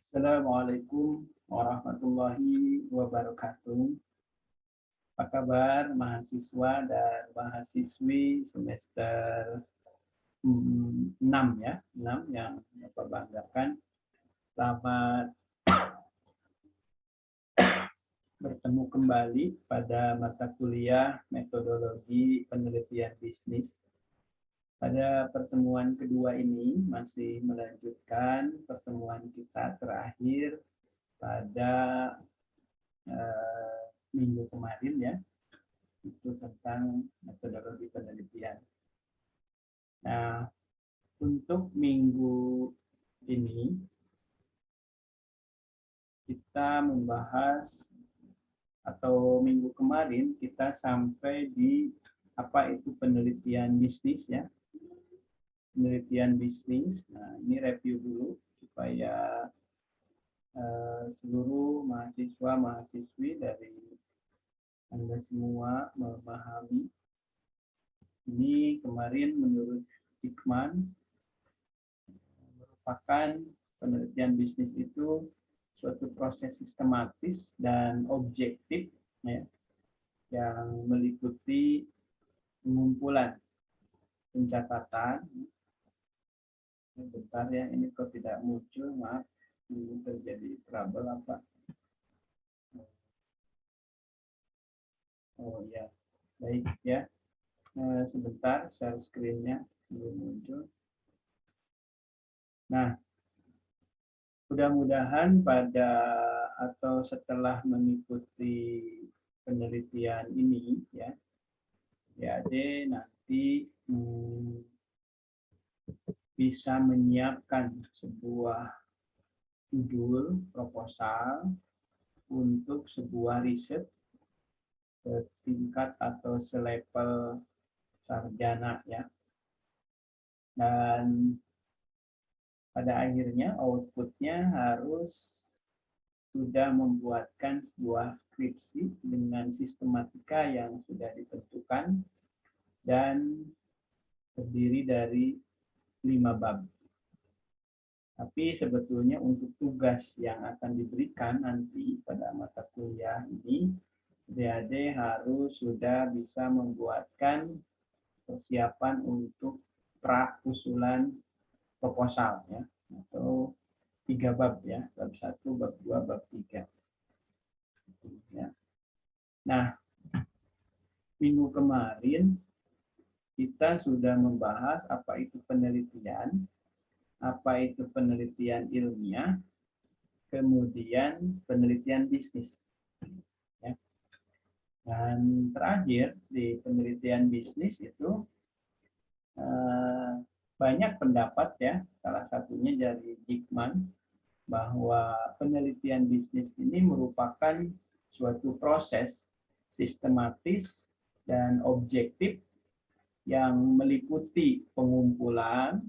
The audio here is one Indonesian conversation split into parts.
Assalamualaikum warahmatullahi wabarakatuh. Apa kabar mahasiswa dan mahasiswi semester 6 ya, 6 yang Bapak banggakan. Selamat bertemu kembali pada mata kuliah metodologi penelitian bisnis. Pada pertemuan kedua ini masih melanjutkan pertemuan kita terakhir pada minggu kemarin ya, itu tentang metodologi penelitian. Nah, untuk minggu ini kita membahas, atau minggu kemarin kita sampai di apa itu penelitian bisnis ya. Penelitian bisnis. Nah, ini review dulu supaya seluruh mahasiswa mahasiswi dari Anda semua memahami. Ini kemarin menurut Hickman merupakan penelitian bisnis itu suatu proses sistematis dan objektif ya, yang meliputi pengumpulan pencatatan. Bentar ya, ini kok tidak muncul, maaf, ini terjadi trouble apa? Oh ya, baik ya. Sebentar, share screen-nya belum muncul. Nah, mudah-mudahan pada atau setelah mengikuti penelitian ini ya, nanti bisa menyiapkan sebuah judul proposal untuk sebuah riset tingkat atau selevel sarjana ya. Dan pada akhirnya outputnya harus sudah membuatkan sebuah skripsi dengan sistematika yang sudah ditentukan dan terdiri dari 5 bab. Tapi sebetulnya untuk tugas yang akan diberikan nanti pada mata kuliah ini, adik-adik harus sudah bisa membuatkan persiapan untuk pra usulan proposal ya, atau 3 bab ya, bab 1, bab 2, bab 3. Ya. Nah, minggu kemarin kita sudah membahas apa itu penelitian, apa itu penelitian ilmiah, kemudian penelitian bisnis. Ya. Dan terakhir di penelitian bisnis itu banyak pendapat ya, salah satunya dari Hickman, bahwa penelitian bisnis ini merupakan suatu proses sistematis dan objektif yang meliputi pengumpulan,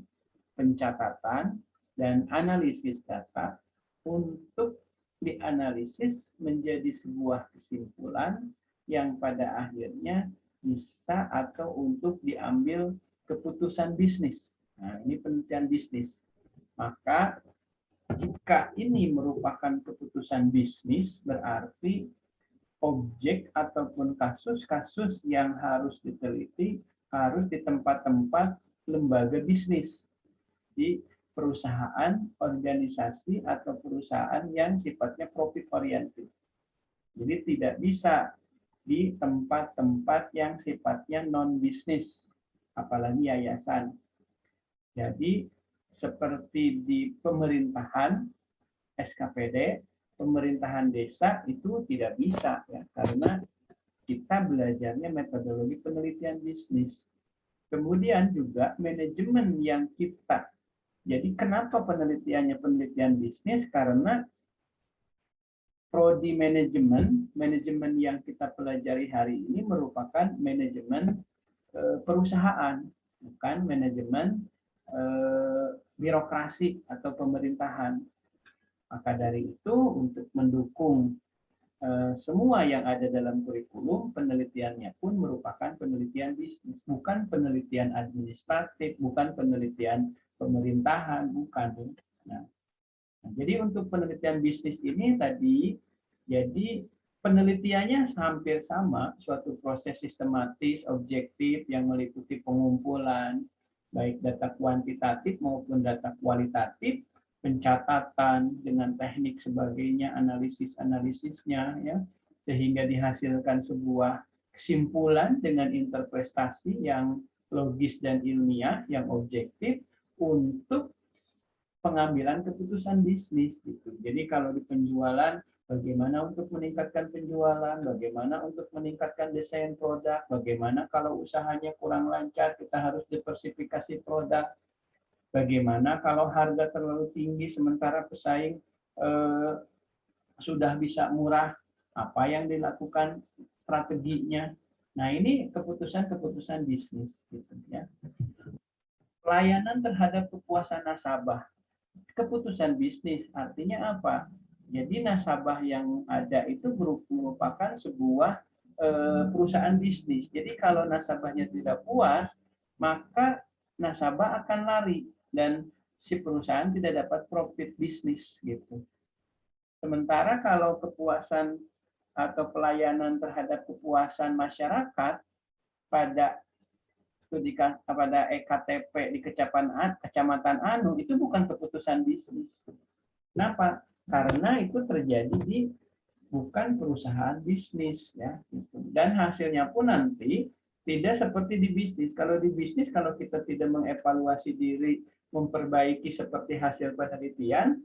pencatatan, dan analisis data untuk dianalisis menjadi sebuah kesimpulan yang pada akhirnya bisa atau untuk diambil keputusan bisnis. Nah, ini penelitian bisnis. Maka jika ini merupakan keputusan bisnis, berarti objek ataupun kasus-kasus yang harus diteliti harus di tempat-tempat lembaga bisnis, di perusahaan, organisasi, atau perusahaan yang sifatnya profit oriented. Jadi tidak bisa di tempat-tempat yang sifatnya non-bisnis, apalagi yayasan. Jadi seperti di pemerintahan, SKPD, pemerintahan desa itu tidak bisa ya, karena kita belajarnya metodologi penelitian bisnis. Kemudian juga manajemen yang kita. Jadi kenapa penelitiannya penelitian bisnis? Karena prodi manajemen, manajemen yang kita pelajari hari ini merupakan manajemen perusahaan, bukan manajemen birokrasi atau pemerintahan. Maka dari itu untuk mendukung semua yang ada dalam kurikulum, penelitiannya pun merupakan penelitian bisnis, bukan penelitian administratif, bukan penelitian pemerintahan, bukan. Nah, Nah, jadi untuk penelitian bisnis ini tadi, jadi penelitiannya hampir sama, suatu proses sistematis, objektif yang meliputi pengumpulan, baik data kuantitatif maupun data kualitatif, pencatatan dengan teknik sebagainya, analisis-analisisnya, ya, sehingga dihasilkan sebuah kesimpulan dengan interpretasi yang logis dan ilmiah, yang objektif untuk pengambilan keputusan bisnis gitu. Jadi kalau di penjualan, bagaimana untuk meningkatkan penjualan, bagaimana untuk meningkatkan desain produk, bagaimana kalau usahanya kurang lancar kita harus diversifikasi produk, bagaimana kalau harga terlalu tinggi sementara pesaing sudah bisa murah, apa yang dilakukan strateginya. Nah, ini keputusan-keputusan bisnis gitu ya. Pelayanan terhadap kepuasan nasabah. Keputusan bisnis artinya apa? Jadi nasabah yang ada itu merupakan sebuah perusahaan bisnis. Jadi kalau nasabahnya tidak puas, maka nasabah akan lari dan si perusahaan tidak dapat profit bisnis gitu. Sementara kalau kepuasan atau pelayanan terhadap kepuasan masyarakat pada pada EKTP di Kecamatan Anu itu bukan keputusan bisnis. Kenapa? Karena itu terjadi di bukan perusahaan bisnis ya. Dan hasilnya pun nanti tidak seperti di bisnis. Kalau di bisnis kalau kita tidak mengevaluasi diri, memperbaiki seperti hasil penelitian,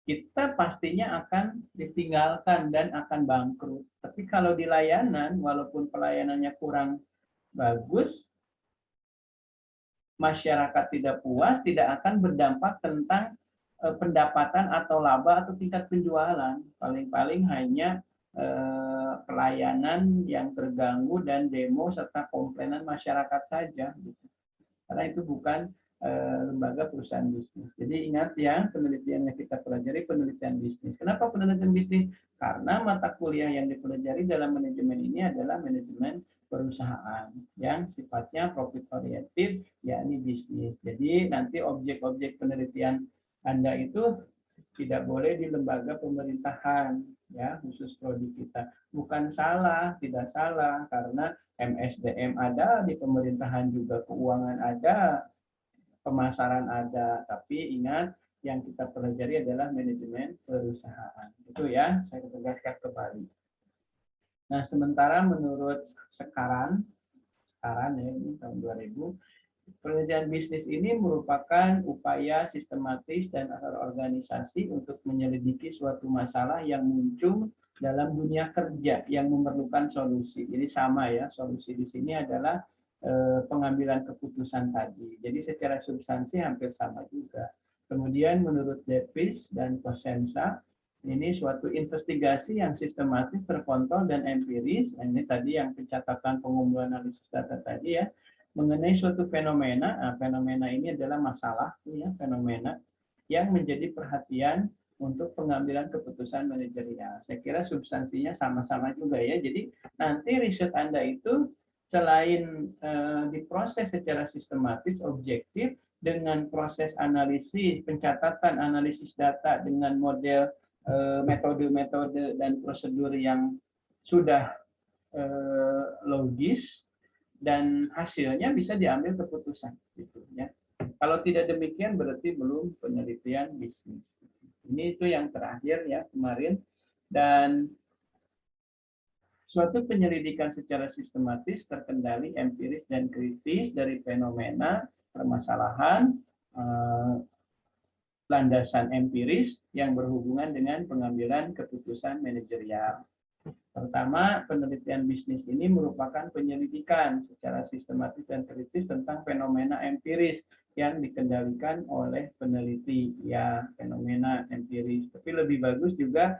kita pastinya akan ditinggalkan dan akan bangkrut. Tapi kalau di layanan, walaupun pelayanannya kurang bagus, masyarakat tidak puas, tidak akan berdampak tentang pendapatan atau laba atau tingkat penjualan. Paling-paling hanya pelayanan yang terganggu dan demo serta komplainan masyarakat saja. Karena itu bukan lembaga perusahaan bisnis. Jadi ingat ya, penelitian yang kita pelajari penelitian bisnis. Kenapa penelitian bisnis? Karena mata kuliah yang dipelajari dalam manajemen ini adalah manajemen perusahaan yang sifatnya profit oriented, yakni bisnis. Jadi nanti objek-objek penelitian Anda itu tidak boleh di lembaga pemerintahan, ya, khusus prodi kita. Bukan salah, tidak salah, karena MSDM ada, di pemerintahan juga keuangan ada, pemasaran ada, tapi ingat yang kita pelajari adalah manajemen perusahaan. Itu ya, saya tegaskan kembali. Nah, sementara menurut sekarang ya, ini tahun 2000, penelitian bisnis ini merupakan upaya sistematis dan organisasi untuk menyelidiki suatu masalah yang muncul dalam dunia kerja yang memerlukan solusi. Jadi sama ya, solusi di sini adalah pengambilan keputusan tadi. Jadi secara substansi hampir sama juga. Kemudian menurut Davis dan Cosenza, ini suatu investigasi yang sistematis, terkontrol, dan empiris. Ini tadi yang pencatatan pengumpulan analisis data tadi ya, mengenai suatu fenomena. Nah, fenomena ini adalah masalah, ya, fenomena yang menjadi perhatian untuk pengambilan keputusan manajerial. Saya kira substansinya sama-sama juga ya. Jadi nanti riset Anda itu selain diproses secara sistematis, objektif, dengan proses analisis, pencatatan, analisis data dengan model metode-metode dan prosedur yang sudah logis, dan hasilnya bisa diambil keputusan. Gitu, ya. Kalau tidak demikian berarti belum penelitian bisnis. Ini itu yang terakhir ya kemarin. Dan suatu penyelidikan secara sistematis, terkendali, empiris, dan kritis dari fenomena, permasalahan, landasan empiris yang berhubungan dengan pengambilan keputusan manajerial. Pertama, penelitian bisnis ini merupakan penyelidikan secara sistematis dan kritis tentang fenomena empiris yang dikendalikan oleh peneliti. Ya, fenomena empiris. Tapi lebih bagus juga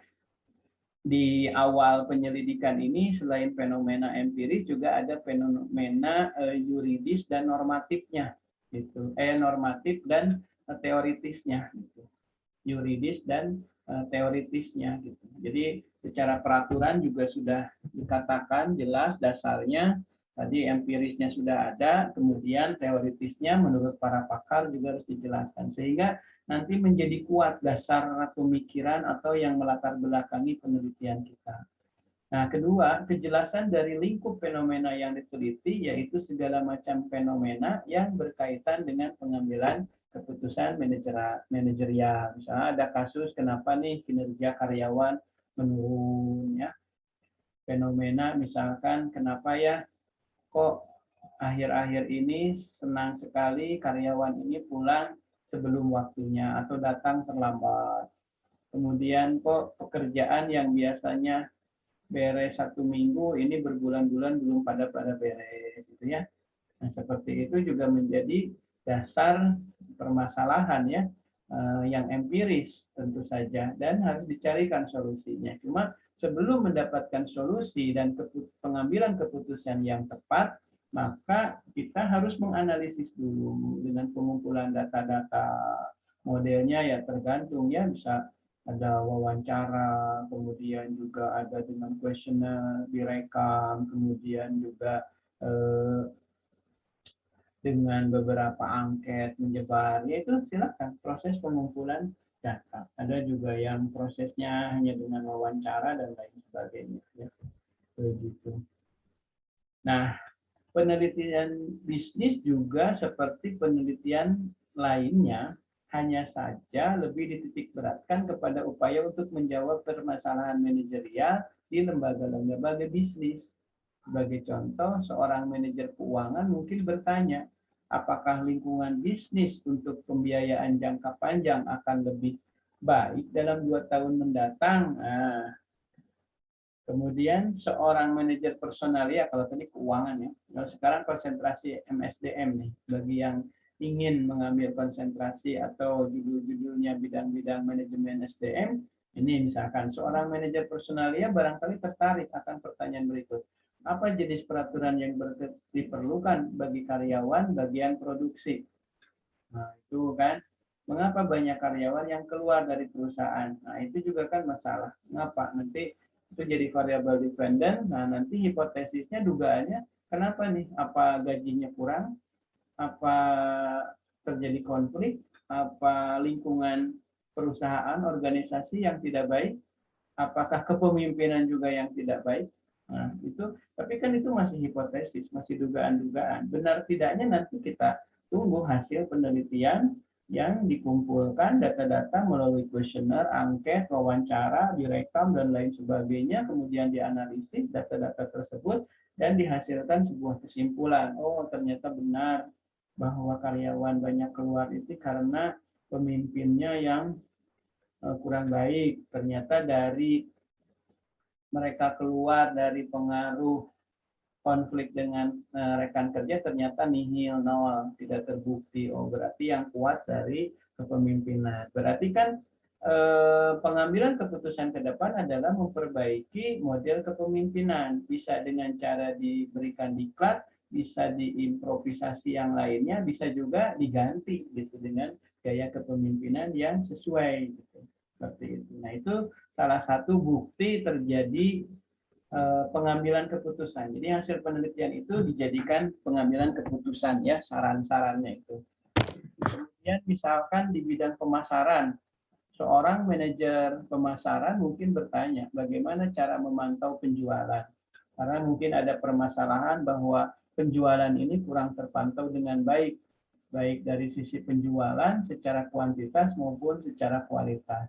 di awal penyelidikan ini selain fenomena empiris juga ada fenomena yuridis dan normatifnya, gitu. Normatif dan teoritisnya, gitu. Yuridis dan teoritisnya, gitu. Jadi secara peraturan juga sudah dikatakan jelas dasarnya Tadi empirisnya sudah ada, kemudian teoritisnya menurut para pakar juga harus dijelaskan. Sehingga nanti menjadi kuat dasar pemikiran atau yang melatar belakangi penelitian kita. Nah, kedua, kejelasan dari lingkup fenomena yang diteliti, yaitu segala macam fenomena yang berkaitan dengan pengambilan keputusan manajerial. Misalnya ada kasus kenapa nih kinerja karyawan menurun, ya. Fenomena misalkan kenapa ya kok akhir-akhir ini senang sekali karyawan ini pulang sebelum waktunya atau datang terlambat. Kemudian kok pekerjaan yang biasanya beres 1 minggu ini berbulan-bulan belum pada beres, gitu ya. Nah, seperti itu juga menjadi dasar permasalahan ya, yang empiris tentu saja dan harus dicarikan solusinya. Cuma sebelum mendapatkan solusi dan pengambilan keputusan yang tepat, maka kita harus menganalisis dulu dengan pengumpulan data-data. Modelnya ya tergantung ya, bisa ada wawancara, kemudian juga ada dengan kuesioner direkam, kemudian juga dengan beberapa angket menyebar, yaitu silakan proses pengumpulan data. Ada juga yang prosesnya hanya dengan wawancara dan lain sebagainya. Ya. Begitu. Nah, penelitian bisnis juga seperti penelitian lainnya, hanya saja lebih dititik beratkan kepada upaya untuk menjawab permasalahan manajerial di lembaga-lembaga bisnis. Sebagai contoh, seorang manajer keuangan mungkin bertanya, apakah lingkungan bisnis untuk pembiayaan jangka panjang akan lebih baik dalam 2 tahun mendatang? Nah, kemudian seorang manajer personalia, kalau tadi keuangan ya, kalau sekarang konsentrasi MSDM nih, bagi yang ingin mengambil konsentrasi atau judul-judulnya bidang-bidang manajemen SDM, ini misalkan seorang manajer personalia barangkali tertarik akan pertanyaan berikut. Apa jenis peraturan yang diperlukan bagi karyawan bagian produksi? Nah, itu kan, mengapa banyak karyawan yang keluar dari perusahaan? Nah, itu juga kan masalah. Mengapa? Nanti itu jadi variabel dependent. Nah, nanti hipotesisnya, dugaannya, kenapa nih? Apa gajinya kurang? Apa terjadi konflik? Apa lingkungan perusahaan, organisasi yang tidak baik? Apakah kepemimpinan juga yang tidak baik? Nah, itu, tapi kan itu masih hipotesis, masih dugaan-dugaan. Benar tidaknya nanti kita tunggu hasil penelitian yang dikumpulkan data-data melalui kuesioner, angket, wawancara, direkam, dan lain sebagainya, kemudian dianalisis data-data tersebut, dan dihasilkan sebuah kesimpulan. Oh, ternyata benar bahwa karyawan banyak keluar itu karena pemimpinnya yang kurang baik. Ternyata dari mereka keluar dari pengaruh konflik dengan rekan kerja ternyata nihil, nol, tidak terbukti. Oh, berarti yang kuat dari kepemimpinan. Berarti kan pengambilan keputusan ke depan adalah memperbaiki model kepemimpinan. Bisa dengan cara diberikan diklat, bisa diimprovisasi yang lainnya, bisa juga diganti gitu dengan gaya kepemimpinan yang sesuai gitu. Seperti itu. Nah, itu salah satu bukti terjadi pengambilan keputusan. Jadi hasil penelitian itu dijadikan pengambilan keputusan ya, saran-sarannya itu. Kemudian misalkan di bidang pemasaran, seorang manajer pemasaran mungkin bertanya bagaimana cara memantau penjualan. Karena mungkin ada permasalahan bahwa penjualan ini kurang terpantau dengan baik, baik dari sisi penjualan secara kuantitas maupun secara kualitas.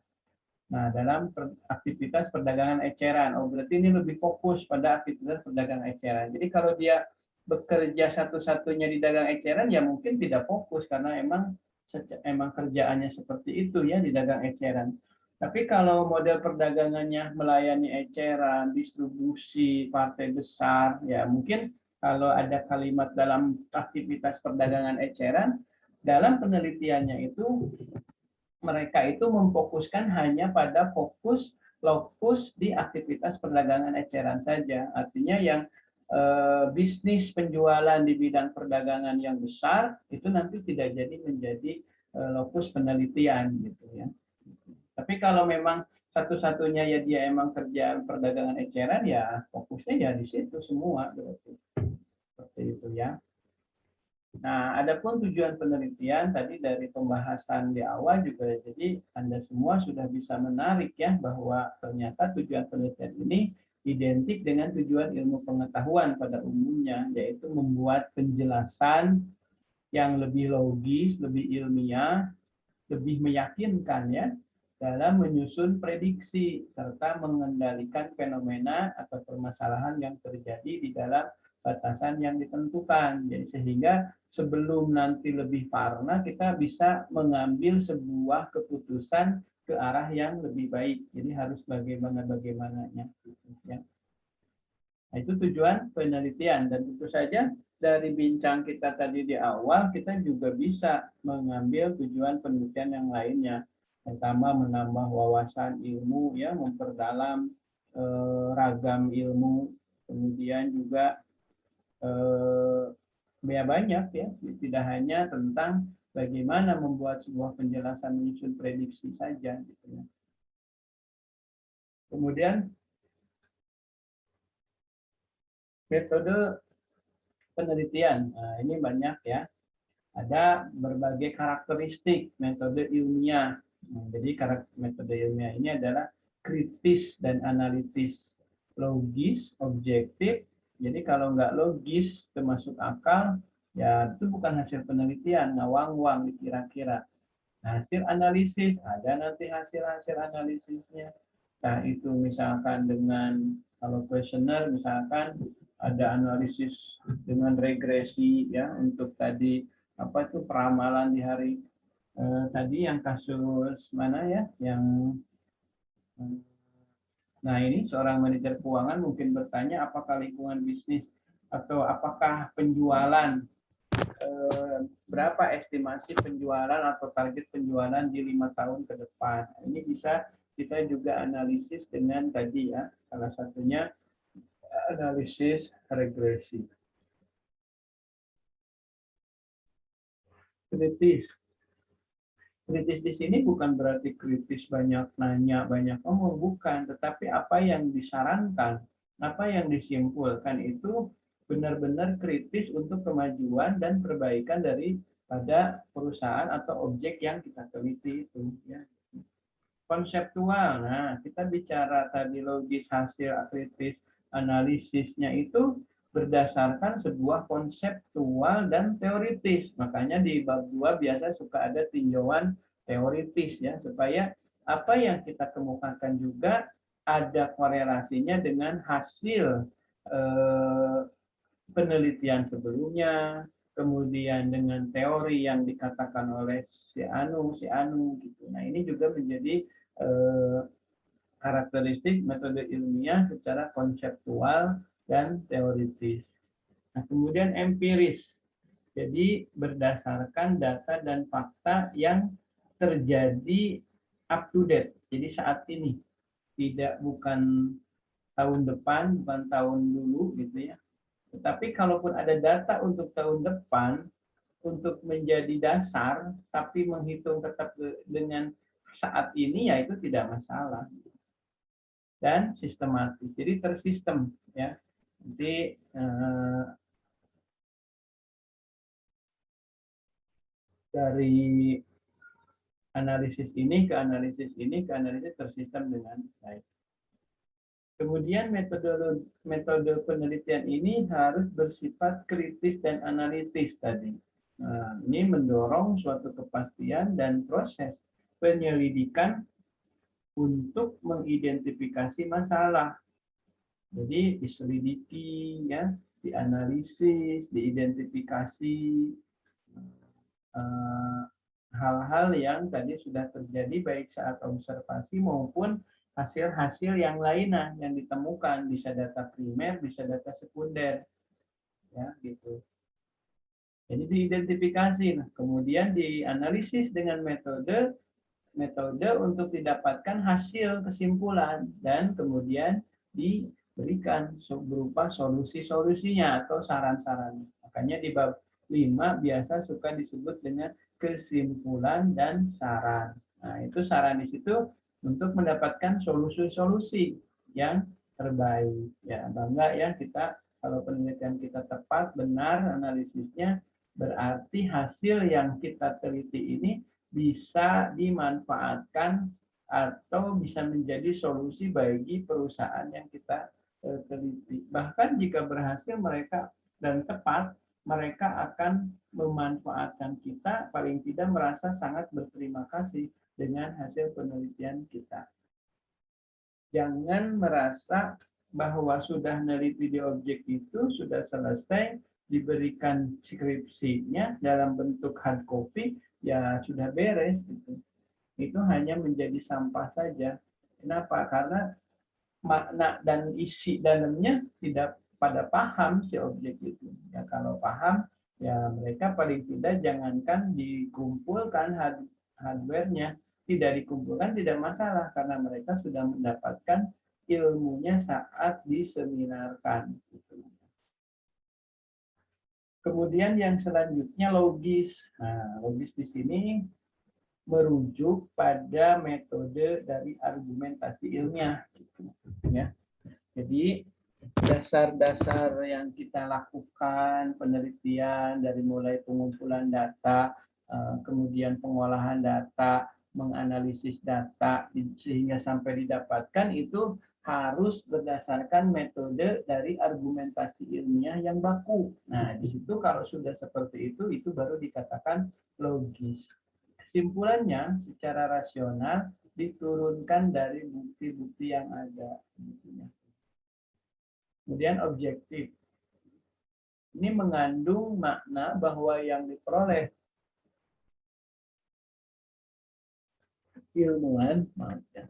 Nah, dalam aktivitas perdagangan eceran, oh berarti ini lebih fokus pada aktivitas perdagangan eceran. Jadi kalau dia bekerja satu-satunya di dagang eceran, ya mungkin tidak fokus karena emang kerjaannya seperti itu ya di dagang eceran. Tapi kalau model perdagangannya melayani eceran, distribusi, partai besar, ya mungkin kalau ada kalimat dalam aktivitas perdagangan eceran, dalam penelitiannya itu mereka itu memfokuskan hanya pada lokus di aktivitas perdagangan eceran saja. Artinya yang bisnis penjualan di bidang perdagangan yang besar itu nanti tidak jadi menjadi lokus penelitian gitu ya. Tapi kalau memang satu-satunya ya dia emang kerja perdagangan eceran, ya fokusnya ya di situ semua berarti. seperti itu ya. Nah, adapun tujuan penelitian tadi dari pembahasan di awal juga, jadi Anda semua sudah bisa menarik ya bahwa ternyata tujuan penelitian ini identik dengan tujuan ilmu pengetahuan pada umumnya, yaitu membuat penjelasan yang lebih logis, lebih ilmiah, lebih meyakinkan ya dalam menyusun prediksi serta mengendalikan fenomena atau permasalahan yang terjadi di dalam batasan yang ditentukan. Jadi sehingga sebelum nanti lebih parna kita bisa mengambil sebuah keputusan ke arah yang lebih baik. Jadi harus bagaimananya. Ya. Nah, itu tujuan penelitian dan tentu saja dari bincang kita tadi di awal kita juga bisa mengambil tujuan penelitian yang lainnya. Pertama menambah wawasan ilmu ya, memperdalam ragam ilmu, kemudian juga ya banyak ya, tidak hanya tentang bagaimana membuat sebuah penjelasan menyusun prediksi saja gitu ya. Kemudian metode penelitian. Nah, ini banyak ya. Ada berbagai karakteristik metode ilmiah. Nah, jadi metode ilmiah ini adalah kritis dan analitis, logis, objektif. Jadi kalau nggak logis, termasuk akal, ya itu bukan hasil penelitian, ngawang-wang dikira-kira. Nah, hasil analisis, ada nanti hasil-hasil analisisnya. Nah, itu misalkan dengan, kalau kuesioner misalkan ada analisis dengan regresi ya untuk tadi apa itu peramalan di hari tadi yang kasus mana ya yang nah ini seorang manajer keuangan mungkin bertanya apakah lingkungan bisnis atau apakah penjualan berapa estimasi penjualan atau target penjualan di 5 tahun ke depan. Ini bisa kita juga analisis dengan tadi ya salah satunya analisis regresi. Kritis. Kritis di sini bukan berarti kritis banyak nanya, banyak ngomong, bukan. Tetapi apa yang disarankan, apa yang disimpulkan itu benar-benar kritis untuk kemajuan dan perbaikan daripada perusahaan atau objek yang kita teliti itu. Ya. Konseptual, nah kita bicara tadi logis, hasil, kritis, analisisnya itu berdasarkan sebuah konseptual dan teoritis. Makanya di bab 2 biasa suka ada tinjauan teoritis ya, supaya apa yang kita kemukakan juga ada korelasinya dengan hasil penelitian sebelumnya, kemudian dengan teori yang dikatakan oleh si Anu gitu. Nah, ini juga menjadi karakteristik metode ilmiah secara konseptual dan teoritis. Nah, kemudian empiris. Jadi berdasarkan data dan fakta yang terjadi up to date. Jadi saat ini, tidak bukan tahun depan, bukan tahun dulu gitu ya. Tetapi kalaupun ada data untuk tahun depan untuk menjadi dasar, tapi menghitung tetap dengan saat ini ya itu tidak masalah. Dan sistematis. Jadi tersistem ya. Nanti dari analisis ini ke analisis ini ke analisis tersistem dengan baik. Kemudian metode penelitian ini harus bersifat kritis dan analitis tadi. Nah, ini mendorong suatu kepastian dan proses penyelidikan untuk mengidentifikasi masalah. Jadi diselidiki, ya, dianalisis, diidentifikasi hal-hal yang tadi sudah terjadi baik saat observasi maupun hasil-hasil yang lainnya yang ditemukan, bisa data primer, bisa data sekunder, ya gitu. Jadi diidentifikasi, nah, kemudian dianalisis dengan metode untuk didapatkan hasil kesimpulan dan kemudian diberikan berupa solusi-solusinya atau saran-saran. Makanya di bab 5 biasa suka disebut dengan kesimpulan dan saran. Nah, itu saran di situ untuk mendapatkan solusi-solusi yang terbaik. Ya, bangga ya kita Kalau penelitian kita tepat, benar analisisnya, berarti hasil yang kita teliti ini bisa dimanfaatkan atau bisa menjadi solusi bagi perusahaan yang kita teliti. Bahkan jika berhasil mereka dan tepat, mereka akan memanfaatkan kita, paling tidak merasa sangat berterima kasih dengan hasil penelitian kita. Jangan merasa bahwa sudah meneliti di objek itu, sudah selesai, diberikan skripsinya dalam bentuk hard copy, ya sudah beres. Gitu. Itu hanya menjadi sampah saja. Kenapa? Karena makna dan isi dalamnya tidak pada paham si objek itu. Ya kalau paham, ya mereka paling tidak jangankan dikumpulkan hardware-nya, tidak dikumpulkan tidak masalah karena mereka sudah mendapatkan ilmunya saat diseminarkan. Kemudian yang selanjutnya logis. Nah, logis di sini merujuk pada metode dari argumentasi ilmiah. Ya. Jadi dasar-dasar yang kita lakukan, penelitian dari mulai pengumpulan data, kemudian pengolahan data, menganalisis data, sehingga sampai didapatkan itu harus berdasarkan metode dari argumentasi ilmiah yang baku. Nah, di situ kalau sudah seperti itu baru dikatakan logis. Kesimpulannya, secara rasional diturunkan dari bukti-bukti yang ada. Kemudian objektif. Ini mengandung makna bahwa yang diperoleh ilmuwan, maaf ya.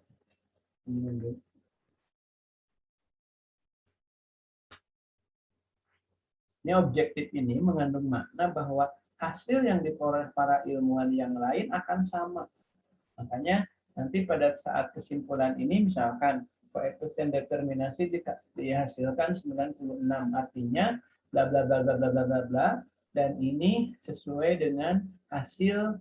Ini objektif ini mengandung makna bahwa hasil yang diperoleh para ilmuwan yang lain akan sama. Makanya nanti pada saat kesimpulan ini misalkan koefisien determinasi dihasilkan 96, artinya bla bla bla bla bla bla bla, dan ini sesuai dengan hasil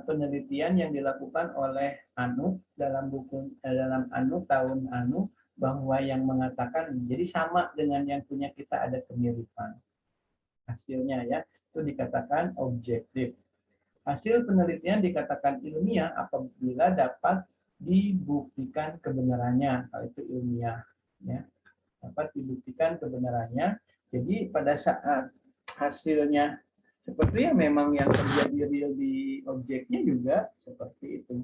penelitian yang dilakukan oleh Anu dalam buku dalam Anu tahun Anu, bahwa yang mengatakan jadi sama dengan yang punya kita, ada kemiripan hasilnya, ya, itu dikatakan objektif. Hasil penelitian dikatakan ilmiah apabila dapat dibuktikan kebenarannya, kalau itu ilmiah, ya, dapat dibuktikan kebenarannya. Jadi pada saat hasilnya seperti yang memang yang terjadi real di objeknya juga seperti itu.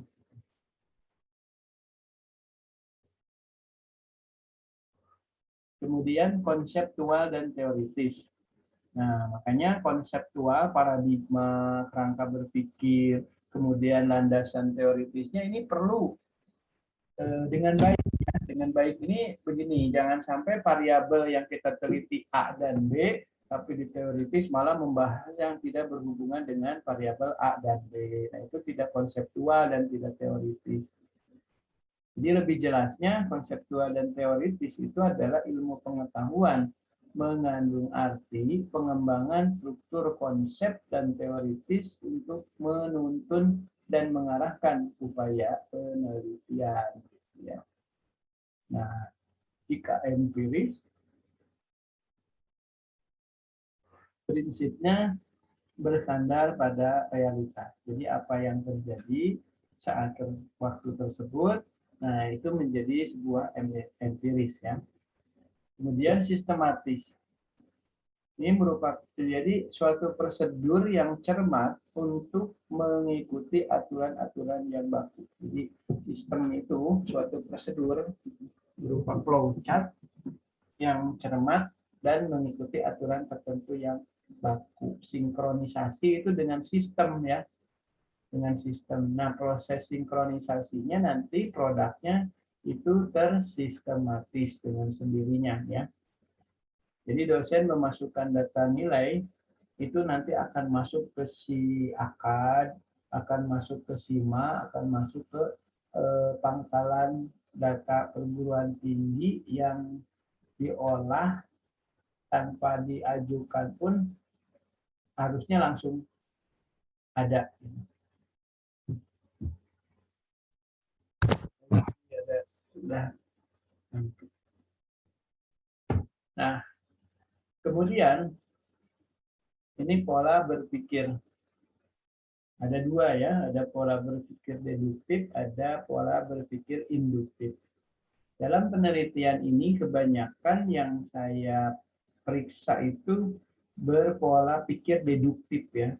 Kemudian konseptual dan teoritis. Nah, makanya konseptual, paradigma, kerangka berpikir, kemudian landasan teoritisnya ini perlu dengan baik. Ya. Dengan baik ini begini, jangan sampai variabel yang kita teliti A dan B, tapi di teoritis malah membahas yang tidak berhubungan dengan variabel A dan B. Nah, itu tidak konseptual dan tidak teoritis. Jadi lebih jelasnya konseptual dan teoritis itu adalah ilmu pengetahuan mengandung arti pengembangan struktur konsep dan teoritis untuk menuntun dan mengarahkan upaya penelitian. Ya. Nah, jika empiris, prinsipnya bersandar pada realitas. Jadi apa yang terjadi saat waktu tersebut, nah itu menjadi sebuah empiris, ya. Kemudian sistematis. Ini merupakan jadi suatu prosedur yang cermat untuk mengikuti aturan-aturan yang baku. Jadi sistem itu suatu prosedur berupa flowchart yang cermat dan mengikuti aturan tertentu yang baku. Sinkronisasi itu dengan sistem, ya. Dengan sistem. Nah, proses sinkronisasinya nanti produknya itu tersistematis dengan sendirinya, ya. Jadi dosen memasukkan data nilai itu nanti akan masuk ke si akad, akan masuk ke SIMA, akan masuk ke pangkalan data perguruan tinggi yang diolah tanpa diajukan pun harusnya langsung ada. Sudah. Nah, Kemudian ini pola berpikir. Ada dua ya, ada pola berpikir deduktif, ada pola berpikir induktif. Dalam penelitian ini kebanyakan yang saya periksa itu berpola pikir deduktif ya.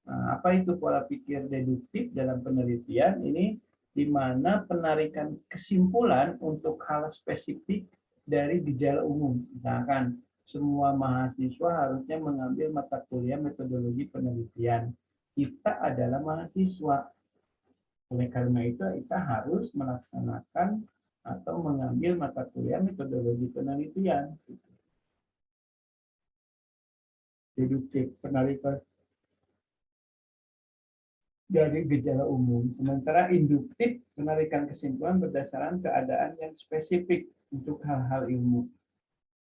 Nah, apa itu pola pikir deduktif dalam penelitian ini, di mana penarikan kesimpulan untuk hal spesifik dari gejala umum. Misalkan semua mahasiswa harusnya mengambil mata kuliah metodologi penelitian. Kita adalah mahasiswa. Oleh karena itu, kita harus melaksanakan atau mengambil mata kuliah metodologi penelitian. Deduktif, penarikan dari gejala umum. Sementara induktif, penarikan kesimpulan berdasarkan keadaan yang spesifik untuk hal-hal ilmu.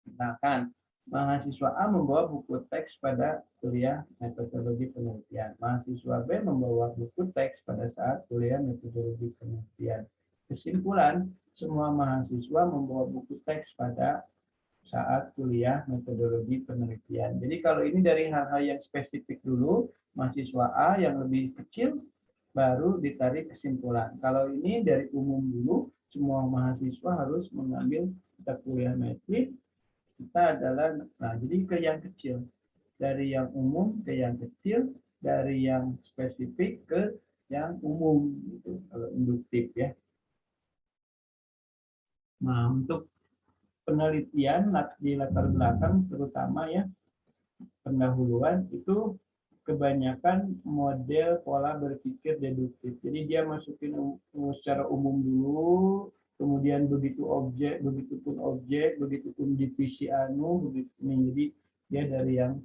Misalkan, mahasiswa A membawa buku teks pada kuliah metodologi penelitian. Mahasiswa B membawa buku teks pada saat kuliah metodologi penelitian. Kesimpulan, semua mahasiswa membawa buku teks pada saat kuliah metodologi penelitian. Jadi kalau ini dari hal-hal yang spesifik dulu, mahasiswa A yang lebih kecil baru ditarik kesimpulan. Kalau ini dari umum dulu, semua mahasiswa harus mengambil mata kuliah metrik. Kita adalah, nah jadi ke yang kecil, dari yang umum ke yang kecil, dari yang spesifik ke yang umum, gitu, kalau induktif ya. Nah untuk penelitian di latar belakang terutama ya pendahuluan itu kebanyakan model pola berpikir deduktif. Jadi dia masukin secara umum dulu, kemudian begitu objek, begitupun objek, begitupun divisi anu, begitu jadi dia dari yang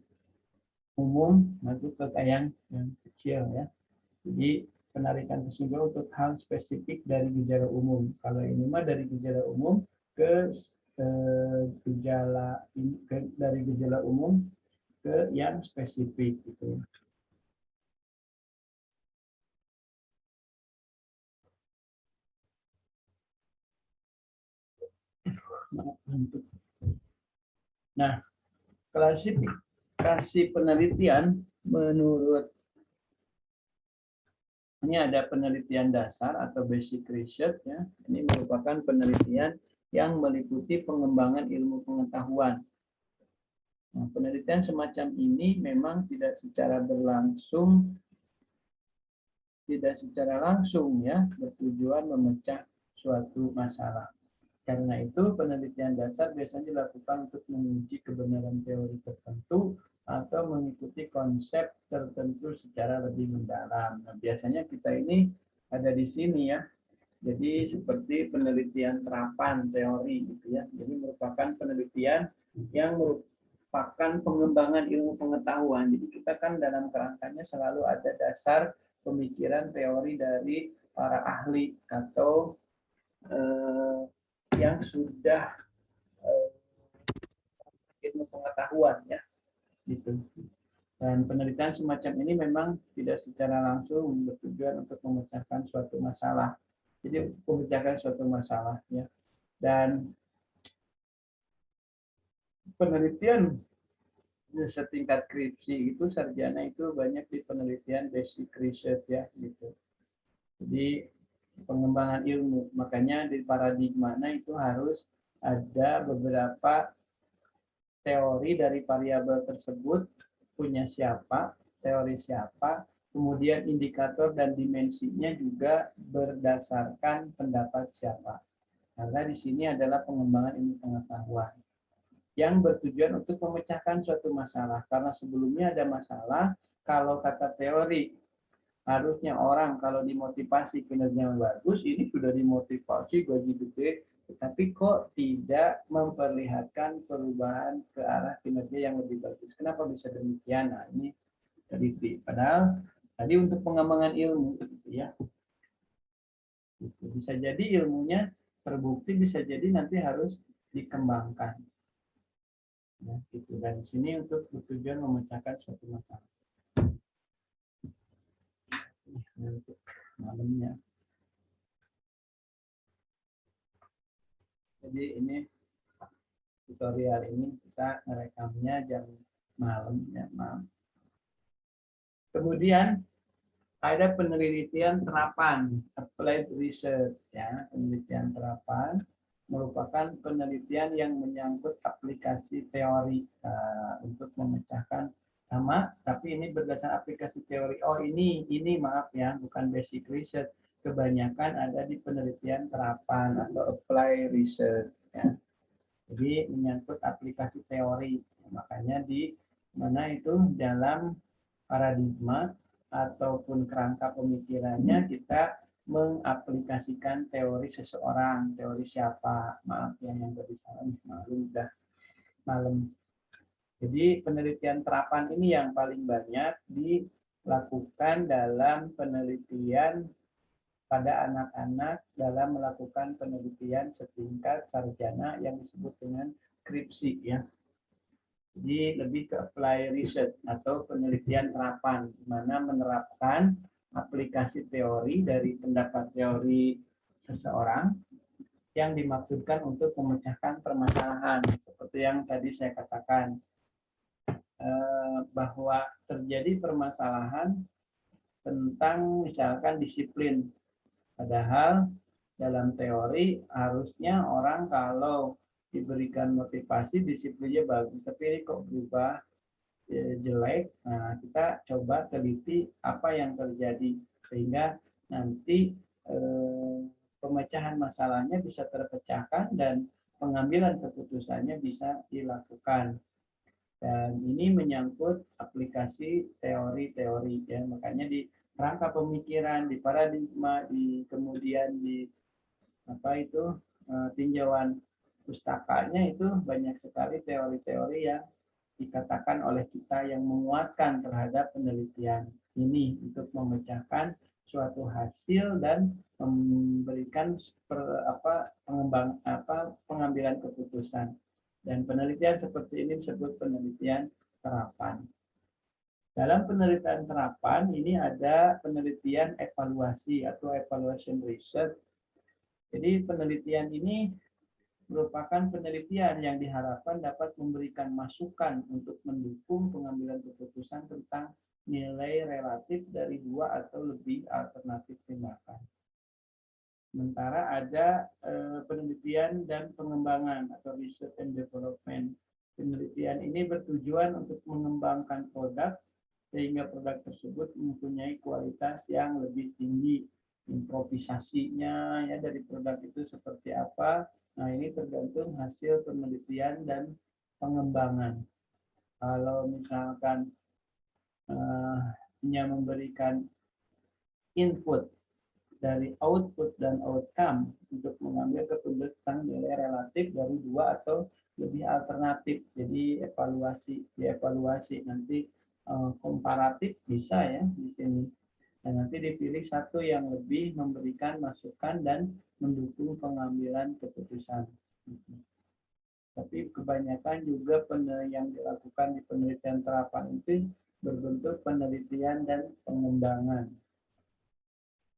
umum masuk ke yang kecil ya. Jadi penarikan kesimpulan untuk hal spesifik dari gejala umum. Kalau ini mah dari gejala umum ke gejala dari gejala umum ke yang spesifik gitu. Nah, klasifikasi penelitian menurut ini ada penelitian dasar atau basic research ya. Ini merupakan penelitian yang meliputi pengembangan ilmu pengetahuan. Nah, penelitian semacam ini memang tidak secara langsung ya bertujuan memecah suatu masalah. Karena itu, penelitian dasar biasanya dilakukan untuk menguji kebenaran teori tertentu atau mengikuti konsep tertentu secara lebih mendalam. Nah, biasanya kita ini ada di sini ya. Jadi seperti penelitian terapan teori gitu ya. Jadi merupakan penelitian yang merupakan pengembangan ilmu pengetahuan. Jadi kita kan dalam kerangkanya selalu ada dasar pemikiran teori dari para ahli atau yang sudah ilmu pengetahuan ya gitu. Dan penelitian semacam ini memang tidak secara langsung bertujuan untuk memecahkan suatu masalah. Jadi memecahkan suatu masalah ya. Dan penelitian setingkat skripsi itu sarjana itu banyak di penelitian basic research ya gitu. Jadi pengembangan ilmu, makanya di paradigmanya itu harus ada beberapa teori dari variabel tersebut, punya siapa, teori siapa, kemudian indikator dan dimensinya juga berdasarkan pendapat siapa. Karena di sini adalah pengembangan ilmu pengetahuan yang bertujuan untuk memecahkan suatu masalah. Karena sebelumnya ada masalah, kalau kata teori, harusnya orang kalau dimotivasi kinerja yang bagus, ini sudah dimotivasi gaji gede, tetapi kok tidak memperlihatkan perubahan ke arah kinerja yang lebih bagus. Kenapa bisa demikian? Nah, ini teliti. Padahal tadi untuk pengembangan ilmu, gitu ya. Bisa jadi ilmunya terbukti, bisa jadi nanti harus dikembangkan. Ya, gitu. Dan di sini untuk tujuan memecahkan suatu masalah. Untuk malamnya. Jadi ini tutorial ini kita merekamnya jam malam ya, maaf. Kemudian ada penelitian terapan, applied research ya. Penelitian terapan merupakan penelitian yang menyangkut aplikasi teori untuk memecahkan sama, tapi ini berdasarkan aplikasi teori. Oh ini maaf ya, bukan basic research. Kebanyakan ada di penelitian terapan atau apply research ya. Jadi menyangkut aplikasi teori. Makanya di mana itu dalam paradigma ataupun kerangka pemikirannya kita mengaplikasikan teori seseorang, teori siapa, maaf ya yang tadi salah, maklum udah malam. Jadi penelitian terapan ini yang paling banyak dilakukan dalam penelitian pada anak-anak dalam melakukan penelitian setingkat sarjana yang disebut dengan skripsi ya. Jadi lebih ke apply research atau penelitian terapan, di mana menerapkan aplikasi teori dari pendapat teori seseorang yang dimaksudkan untuk memecahkan permasalahan. Seperti yang tadi saya katakan, bahwa terjadi permasalahan tentang misalkan disiplin. Padahal dalam teori harusnya orang kalau diberikan motivasi disiplinnya bagus, tapi ini kok berubah jelek. Nah, kita coba teliti apa yang terjadi sehingga nanti pemecahan masalahnya bisa terpecahkan dan pengambilan keputusannya bisa dilakukan. Dan ini menyangkut aplikasi teori-teori ya, makanya di rangka pemikiran, di paradigma, kemudian di tinjauan pustakanya itu banyak sekali teori-teori yang dikatakan oleh kita yang menguatkan terhadap penelitian ini untuk memecahkan suatu hasil dan memberikan pengambilan keputusan. Dan penelitian seperti ini disebut penelitian terapan. Dalam penelitian terapan ini ada penelitian evaluasi atau evaluation research. Jadi penelitian ini merupakan penelitian yang diharapkan dapat memberikan masukan untuk mendukung pengambilan keputusan tentang nilai relatif dari dua atau lebih alternatif tindakan. Sementara ada penelitian dan pengembangan atau research and development. Penelitian ini bertujuan untuk mengembangkan produk sehingga produk tersebut mempunyai kualitas yang lebih tinggi. Improvisasinya ya dari produk itu seperti apa. Nah, ini tergantung hasil penelitian dan pengembangan. Kalau misalkan hanya memberikan input dari output dan outcome untuk mengambil keputusan nilai relatif dari dua atau lebih alternatif. Jadi dievaluasi nanti komparatif bisa ya di sini. Dan nanti dipilih satu yang lebih memberikan masukan dan mendukung pengambilan keputusan. Tapi kebanyakan juga yang dilakukan di penelitian terapan itu berbentuk penelitian dan pengembangan.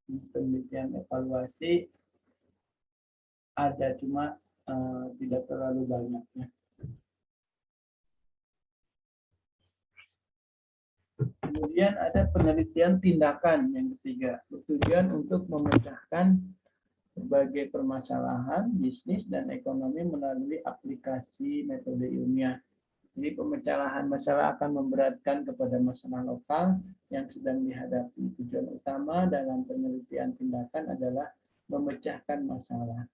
Penelitian evaluasi ada cuma tidak terlalu banyak ya. Kemudian ada penelitian tindakan yang ketiga, bertujuan untuk memecahkan berbagai permasalahan bisnis dan ekonomi melalui aplikasi metode ilmiah. Jadi pemecahan masalah akan memberatkan kepada masalah lokal yang sedang dihadapi. Tujuan utama dalam penelitian tindakan adalah memecahkan masalah.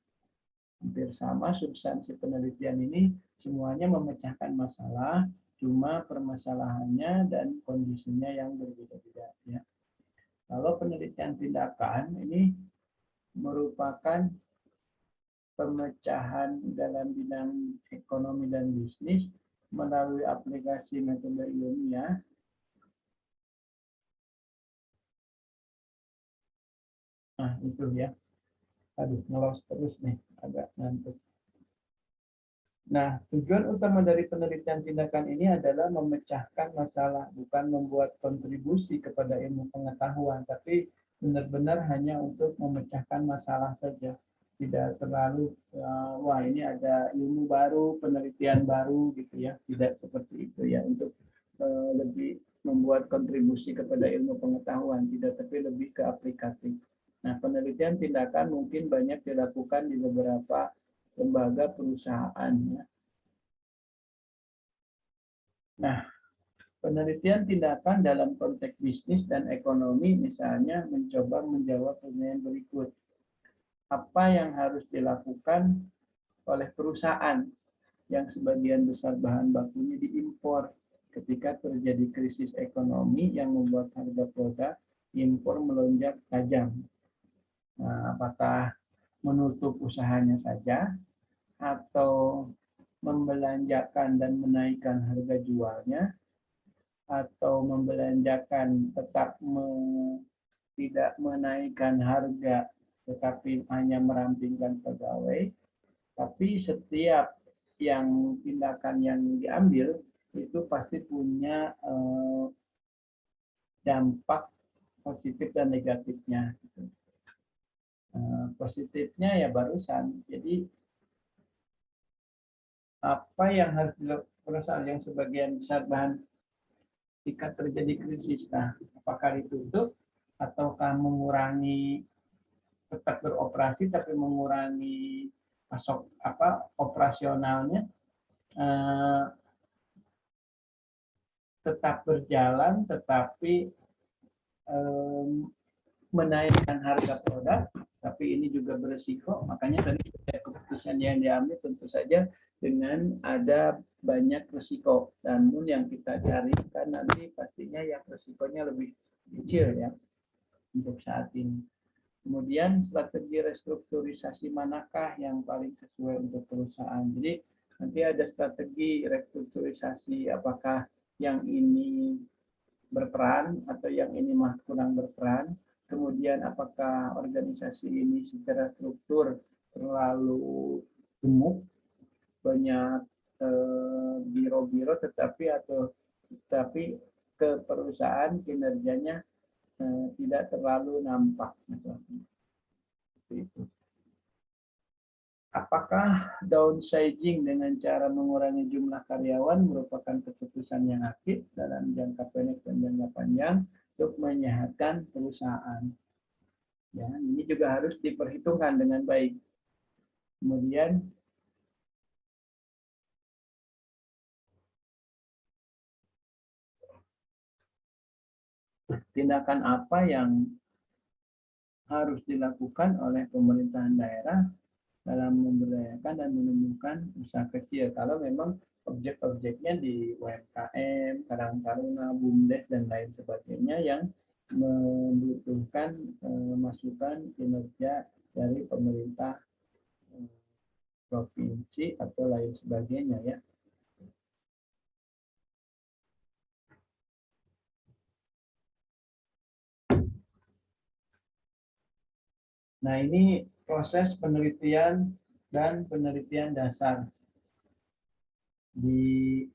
Hampir sama substansi penelitian ini, semuanya memecahkan masalah, cuma permasalahannya dan kondisinya yang berbeda-beda. Ya. Kalau penelitian tindakan ini merupakan pemecahan dalam bidang ekonomi dan bisnis melalui aplikasi metode ilmiah. Nah, itu ya. Aduh, ngelos terus nih, agak ngantuk. Nah, tujuan utama dari penelitian tindakan ini adalah memecahkan masalah, bukan membuat kontribusi kepada ilmu pengetahuan, tapi benar-benar hanya untuk memecahkan masalah saja. tidak terlalu wah ini ada ilmu baru, penelitian baru gitu ya, tidak seperti itu ya, untuk lebih membuat kontribusi kepada ilmu pengetahuan, tidak, tapi lebih ke aplikatif. Nah, penelitian tindakan mungkin banyak dilakukan di beberapa lembaga perusahaan ya. Nah, penelitian tindakan dalam konteks bisnis dan ekonomi misalnya mencoba menjawab pertanyaan berikut. Apa yang harus dilakukan oleh perusahaan yang sebagian besar bahan bakunya diimpor ketika terjadi krisis ekonomi yang membuat harga produk impor melonjak tajam? Nah, apakah menutup usahanya saja atau membelanjakan dan menaikkan harga jualnya, atau membelanjakan tetap tidak menaikkan harga tetapi hanya merampingkan pegawai, tapi setiap yang tindakan yang diambil itu pasti punya dampak positif dan negatifnya. Positifnya ya barusan, jadi apa yang harus dilakukan perusahaan yang sebagian besar bahan jika terjadi krisis, nah apakah ditutup ataukah mengurangi, tetap beroperasi tapi mengurangi pasok operasionalnya, tetap berjalan tetapi menaikkan harga produk, tapi ini juga beresiko. Makanya tadi setiap keputusan yang diambil tentu saja dengan ada banyak resiko. Namun yang kita cari kan nanti pastinya yang resikonya lebih kecil ya untuk saat ini. Kemudian strategi restrukturisasi manakah yang paling sesuai untuk perusahaan. Jadi nanti ada strategi restrukturisasi, apakah yang ini berperan atau yang ini kurang berperan. Kemudian apakah organisasi ini secara struktur terlalu gemuk, banyak biro-biro tetapi ke perusahaan kinerjanya tidak terlalu nampak. Apakah downsizing dengan cara mengurangi jumlah karyawan merupakan keputusan yang aktif dalam jangka pendek dan jangka panjang untuk menyehatkan perusahaan? Ya, ini juga harus diperhitungkan dengan baik. Kemudian tindakan apa yang harus dilakukan oleh pemerintahan daerah dalam memberdayakan dan menumbuhkan usaha kecil kalau memang objek-objeknya di UMKM, Karang Taruna, BUMDes, dan lain sebagainya yang membutuhkan masukan kinerja dari pemerintah provinsi atau lain sebagainya ya. Nah, ini proses penelitian dan penelitian dasar. Dimulai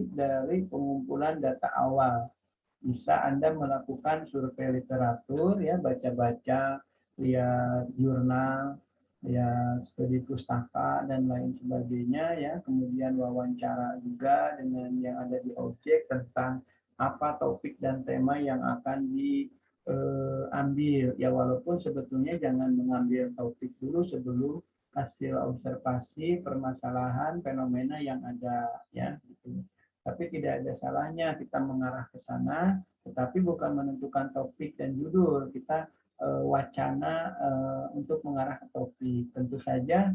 dari pengumpulan data awal. Bisa Anda melakukan survei literatur, ya, baca-baca, lihat jurnal, lihat studi pustaka, dan lain sebagainya, ya. Kemudian wawancara juga dengan yang ada di objek tentang apa topik dan tema yang akan diambil. Ya, walaupun sebetulnya jangan mengambil topik dulu sebelum hasil observasi permasalahan fenomena yang ada, ya, gitu. Tapi tidak ada salahnya kita mengarah ke sana, tetapi bukan menentukan topik dan judul. Kita wacana untuk mengarah ke topik. Tentu saja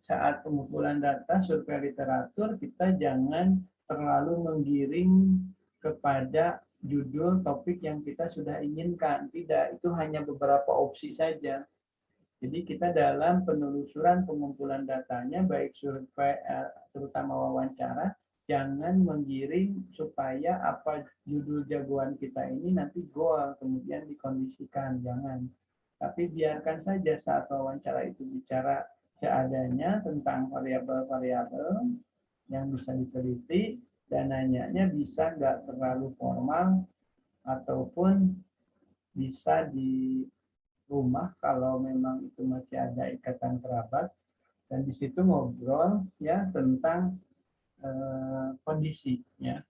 saat pengumpulan data survei literatur kita jangan terlalu menggiring kepada judul topik yang kita sudah inginkan. Tidak, itu hanya beberapa opsi saja. Jadi kita dalam penelusuran pengumpulan datanya, baik survei terutama wawancara, jangan menggiring supaya apa judul jagoan kita ini nanti goal kemudian dikondisikan, jangan. Tapi biarkan saja saat wawancara itu bicara seadanya tentang variabel-variabel yang bisa diteliti, dan nanyanya bisa nggak terlalu formal ataupun bisa rumah kalau memang itu masih ada ikatan kerabat, dan di situ ngobrol ya tentang kondisi ya,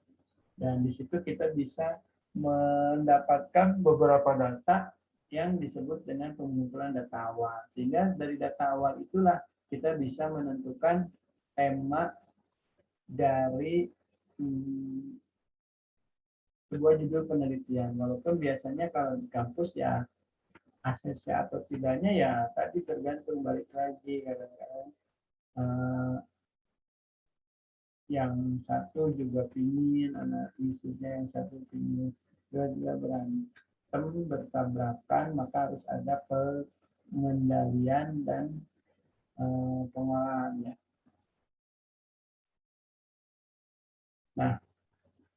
dan di situ kita bisa mendapatkan beberapa data yang disebut dengan pengumpulan data awal, sehingga dari data awal itulah kita bisa menentukan tema dari sebuah judul penelitian. Walaupun biasanya kalau di kampus ya aksesnya atau tidaknya ya tadi tergantung, balik lagi kadang-kadang yang satu juga pingin anak isunya, yang satu pingin, dua-dua berantem bertabrakan, maka harus ada pengendalian dan pengolahannya. Nah,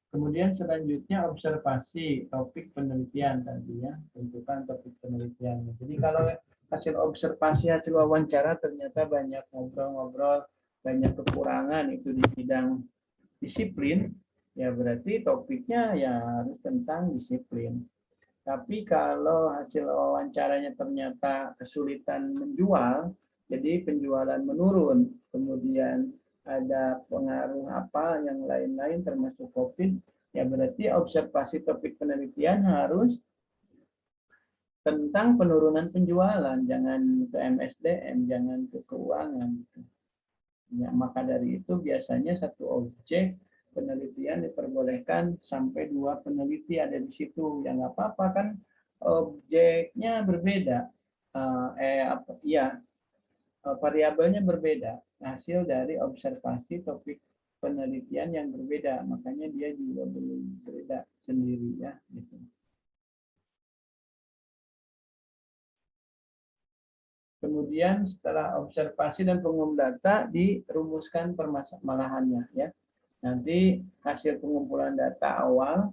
kemudian selanjutnya observasi topik penelitian tadi ya, tentukan topik penelitiannya. Jadi kalau hasil observasi, hasil wawancara ternyata banyak ngobrol-ngobrol, banyak kekurangan itu di bidang disiplin, ya berarti topiknya ya harus tentang disiplin. Tapi kalau hasil wawancaranya ternyata kesulitan menjual, jadi penjualan menurun, kemudian ada pengaruh apa yang lain-lain termasuk COVID, ya berarti observasi topik penelitian harus tentang penurunan penjualan, jangan ke MSDM, jangan ke keuangan. Ya, maka dari itu biasanya satu objek penelitian diperbolehkan sampai 2 peneliti ada di situ. Ya nggak apa-apa kan, objeknya berbeda, variabelnya berbeda, hasil dari observasi topik penelitian yang berbeda, makanya dia juga belum berbeda sendiri ya. Gitu. Kemudian setelah observasi dan pengumpulan data dirumuskan permasalahannya ya. Nanti hasil pengumpulan data awal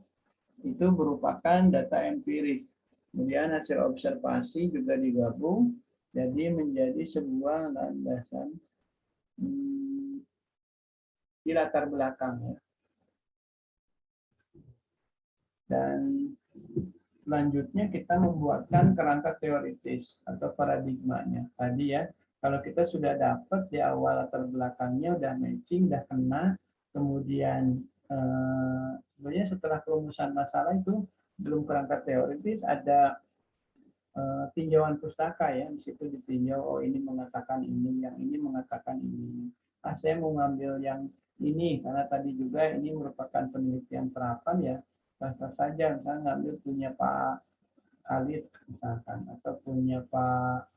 itu merupakan data empiris. Kemudian hasil observasi juga digabung jadi menjadi sebuah landasan di latar belakang ya. Dan selanjutnya kita membuatkan kerangka teoritis atau paradigmanya. Tadi ya, kalau kita sudah dapat di awal latar belakangnya, udah matching, udah kena, kemudian sebenarnya setelah perumusan masalah itu belum kerangka teoritis, ada tinjauan pustaka ya, di situ ditinjau, oh ini mengatakan ini, yang ini mengatakan ini. Ah, saya mau ngambil yang ini karena tadi juga ini merupakan penelitian terapan ya, sah saja misalnya ngambil punya Pak Khalid misalkan, atau punya Pak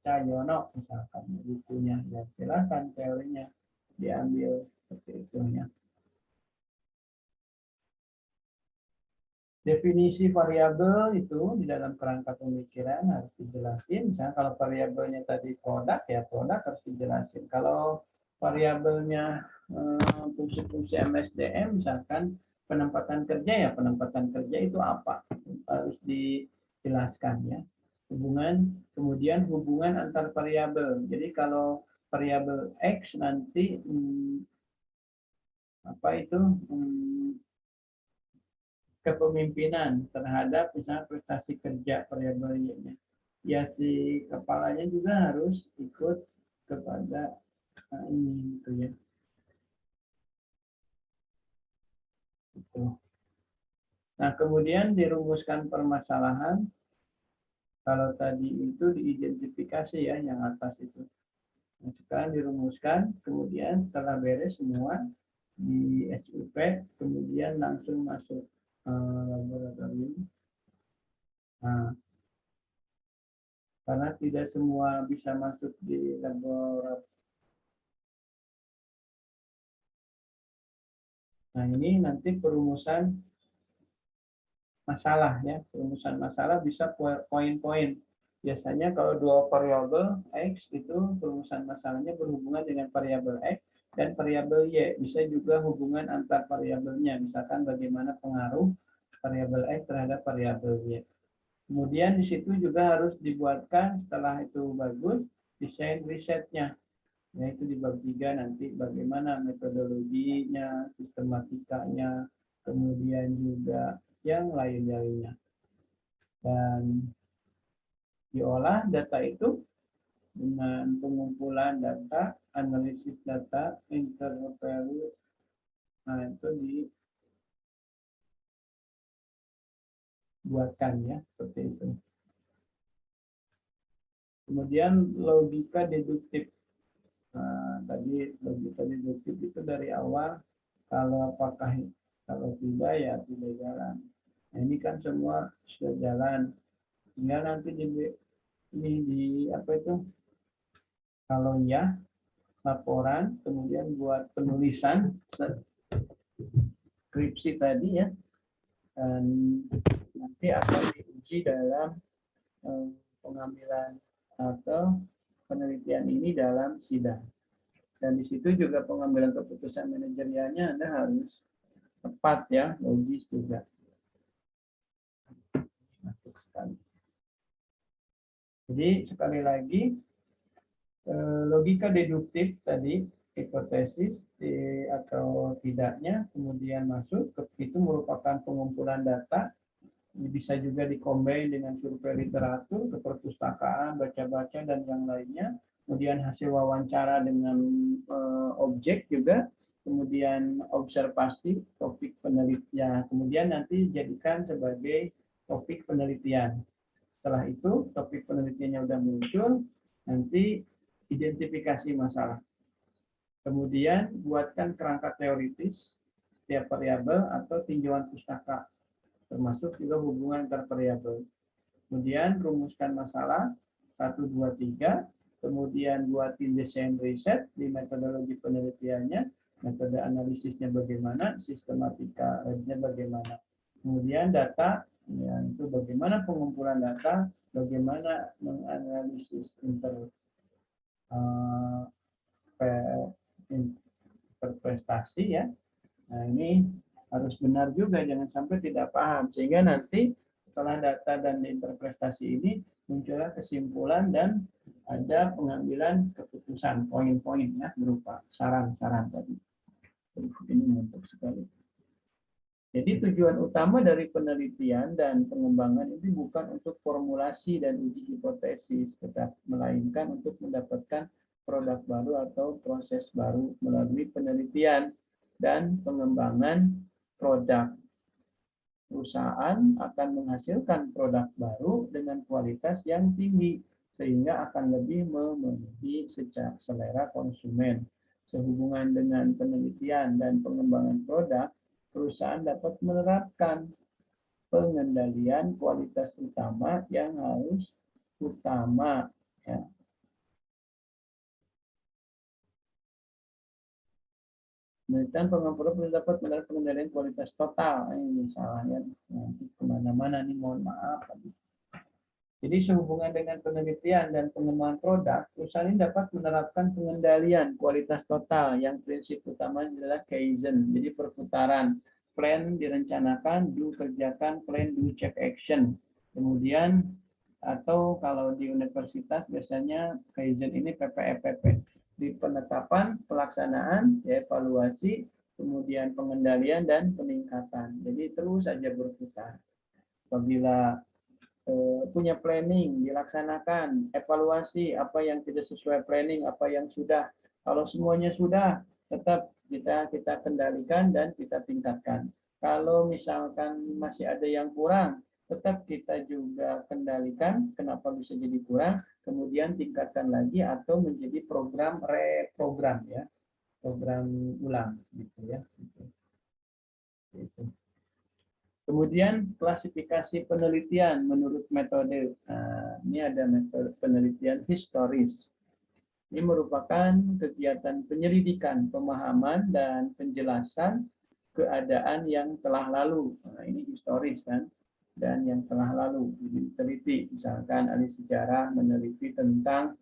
Cahyono misalkan, bukunya ya silakan teorinya diambil seperti itu ya. Definisi variabel itu di dalam kerangka pemikiran harus dijelasin. Misalnya kalau variabelnya tadi produk, ya produk harus dijelasin. Kalau variabelnya fungsi-fungsi MSDM, misalkan penempatan kerja, ya penempatan kerja itu apa? Harus dijelaskan ya. Kemudian hubungan antar variabel. Jadi kalau variabel X nanti apa itu kepemimpinan terhadap misalnya prestasi kerja variabel Y-nya. Ya si kepalanya juga harus ikut kepada ini gitu ya. Gitu. Nah, kemudian dirumuskan permasalahan. Kalau tadi itu diidentifikasi ya yang atas itu. Nah, sekarang dirumuskan, kemudian setelah beres semua di SUP, kemudian langsung masuk laboratorium. Nah, karena tidak semua bisa masuk di laboratorium. Nah, ini nanti perumusan masalah ya. Perumusan masalah bisa poin-poin. Biasanya kalau dua variabel X itu perumusan masalahnya berhubungan dengan variabel X dan variabel Y. Bisa juga hubungan antar variabelnya. Misalkan bagaimana pengaruh variabel X terhadap variabel Y. Kemudian di situ juga harus dibuatkan setelah itu bagus desain risetnya. Yaitu di bab 3 nanti bagaimana metodologinya, sistematikanya, kemudian juga yang lain-lainnya. Dan Diolah data itu dengan pengumpulan data, analisis data, interpretasi. Nah, itu dibuatkan ya, seperti itu. Kemudian logika deduktif. Nah, tadi logika deduktif itu dari awal, kalau apakah, kalau tidak ya tidak jalan. Nah, ini kan semua sudah jalan. Tinggal nanti ini di apa itu? Kalau ya, laporan, kemudian buat penulisan skripsi tadi ya, dan nanti akan diuji dalam pengambilan atau penelitian ini dalam sidang. Dan di situ juga pengambilan keputusan manajerialnya Anda harus tepat ya, logis juga. Jadi sekali lagi, logika deduktif tadi, hipotesis atau tidaknya, kemudian masuk, itu merupakan pengumpulan data, bisa juga dikombin dengan survei literatur, ke perpustakaan, baca-baca, dan yang lainnya. Kemudian hasil wawancara dengan objek juga, kemudian observasi, topik penelitian, kemudian nanti jadikan sebagai topik penelitian. Setelah itu, topik penelitiannya sudah muncul, nanti identifikasi masalah. Kemudian buatkan kerangka teoritis setiap variabel atau tinjauan pustaka, termasuk juga hubungan antar variabel. Kemudian rumuskan masalah 1, 2, 3, kemudian buatin desain riset di metodologi penelitiannya, metode analisisnya bagaimana, sistematikanya bagaimana. Kemudian data, ya, itu bagaimana pengumpulan data, bagaimana menganalisis interpretasi ya. Nah, ini harus benar juga, jangan sampai tidak paham. Sehingga nanti setelah data dan interpretasi ini muncullah kesimpulan dan ada pengambilan keputusan, poin-poin ya, berupa saran-saran tadi. Ini mantap sekali. Jadi tujuan utama dari penelitian dan pengembangan ini bukan untuk formulasi dan uji hipotesis, melainkan untuk mendapatkan produk baru atau proses baru melalui penelitian dan pengembangan produk. Perusahaan akan menghasilkan produk baru dengan kualitas yang tinggi, sehingga akan lebih memenuhi secara selera konsumen. Sehubungan dengan penelitian dan pengembangan produk, perusahaan dapat menerapkan pengendalian kualitas utama yang harus utama. Ya. Penelitian pengembangan perlu dapat menerapkan pengendalian kualitas total. Ini salahnya nanti kemana-mana nih, mohon maaf. Jadi sehubungan dengan penelitian dan pengembangan produk, perusahaan ini dapat menerapkan pengendalian kualitas total yang prinsip utama adalah Kaizen. Jadi perputaran, plan direncanakan, do kerjakan, plan do check action. Kemudian atau kalau di universitas biasanya Kaizen ini PPEPP. Di penetapan, pelaksanaan, ya, evaluasi, kemudian pengendalian dan peningkatan. Jadi terus saja berputar. Apabila punya planning, dilaksanakan, evaluasi apa yang tidak sesuai planning, apa yang sudah. Kalau semuanya sudah, tetap kita kendalikan dan kita tingkatkan. Kalau misalkan masih ada yang kurang, tetap kita juga kendalikan kenapa bisa jadi kurang, kemudian tingkatkan lagi atau menjadi program reprogram ya, program ulang gitu ya. Gitu. Kemudian klasifikasi penelitian menurut metode. Nah, ini ada metode penelitian historis. Ini merupakan kegiatan penyelidikan, pemahaman, dan penjelasan keadaan yang telah lalu. Nah, ini historis kan, dan yang telah lalu diteliti. Misalkan ahli sejarah meneliti tentang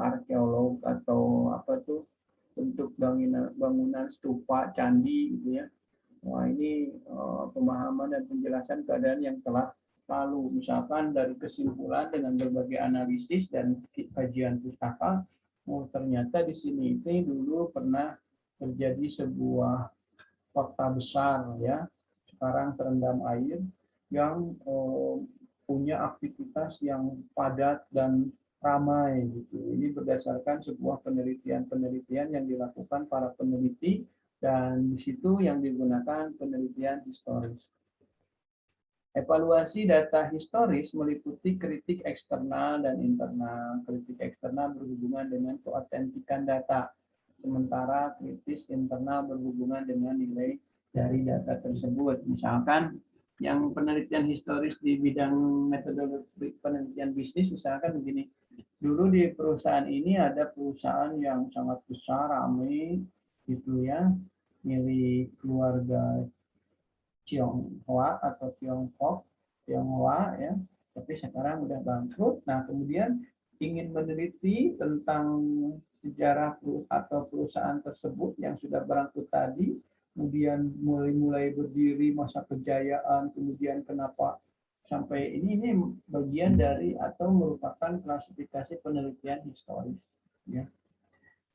arkeolog atau apa tuh bentuk bangunan stupa, candi gitu ya. Wah, ini pemahaman dan penjelasan keadaan yang telah lalu. Misalkan dari kesimpulan dengan berbagai analisis dan kajian pustaka, ternyata di sini itu dulu pernah terjadi sebuah kota besar ya, sekarang terendam air yang punya aktivitas yang padat dan ramai gitu. Ini berdasarkan sebuah penelitian-penelitian yang dilakukan para peneliti dan di situ yang digunakan penelitian historis. Evaluasi data historis meliputi kritik eksternal dan internal. Kritik eksternal berhubungan dengan keautentikan data, sementara kritis internal berhubungan dengan nilai dari data tersebut. Misalkan yang penelitian historis di bidang metodologi penelitian bisnis, misalkan begini, dulu di perusahaan ini ada perusahaan yang sangat besar, ramai, gitu ya, milik keluarga Tionghoa atau Tionghoa ya, tapi sekarang udah bangkrut. Nah, kemudian ingin meneliti tentang sejarah atau perusahaan tersebut yang sudah bangkrut tadi, kemudian mulai berdiri masa kejayaan, kemudian kenapa sampai ini bagian dari atau merupakan klasifikasi penelitian historis ya.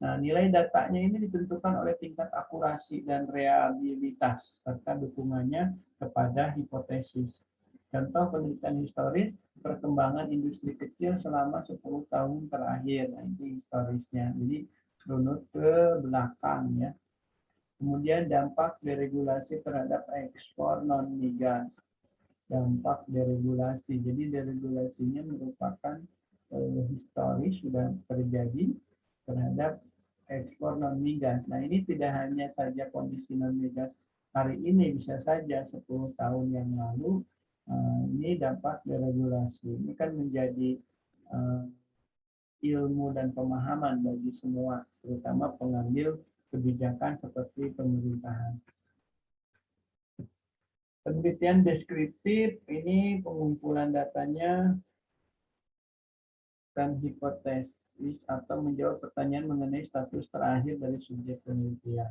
Nah, nilai datanya ini ditentukan oleh tingkat akurasi dan reliabilitas serta dukungannya kepada hipotesis. Contoh penelitian historis, perkembangan industri kecil selama 10 tahun terakhir. Nah, itu historisnya. Jadi runut ke belakang ya. Kemudian dampak deregulasi terhadap ekspor non-migas. Dampak deregulasi. Jadi deregulasinya merupakan historis sudah terjadi terhadap ekspor non-migas. Nah, ini tidak hanya saja kondisi non-migas hari ini, bisa saja 10 tahun yang lalu ini dampak deregulasi. Ini kan menjadi ilmu dan pemahaman bagi semua, terutama pengambil kebijakan seperti pemerintahan. Penelitian deskriptif ini pengumpulan datanya dan hipotesis atau menjawab pertanyaan mengenai status terakhir dari subjek penelitian.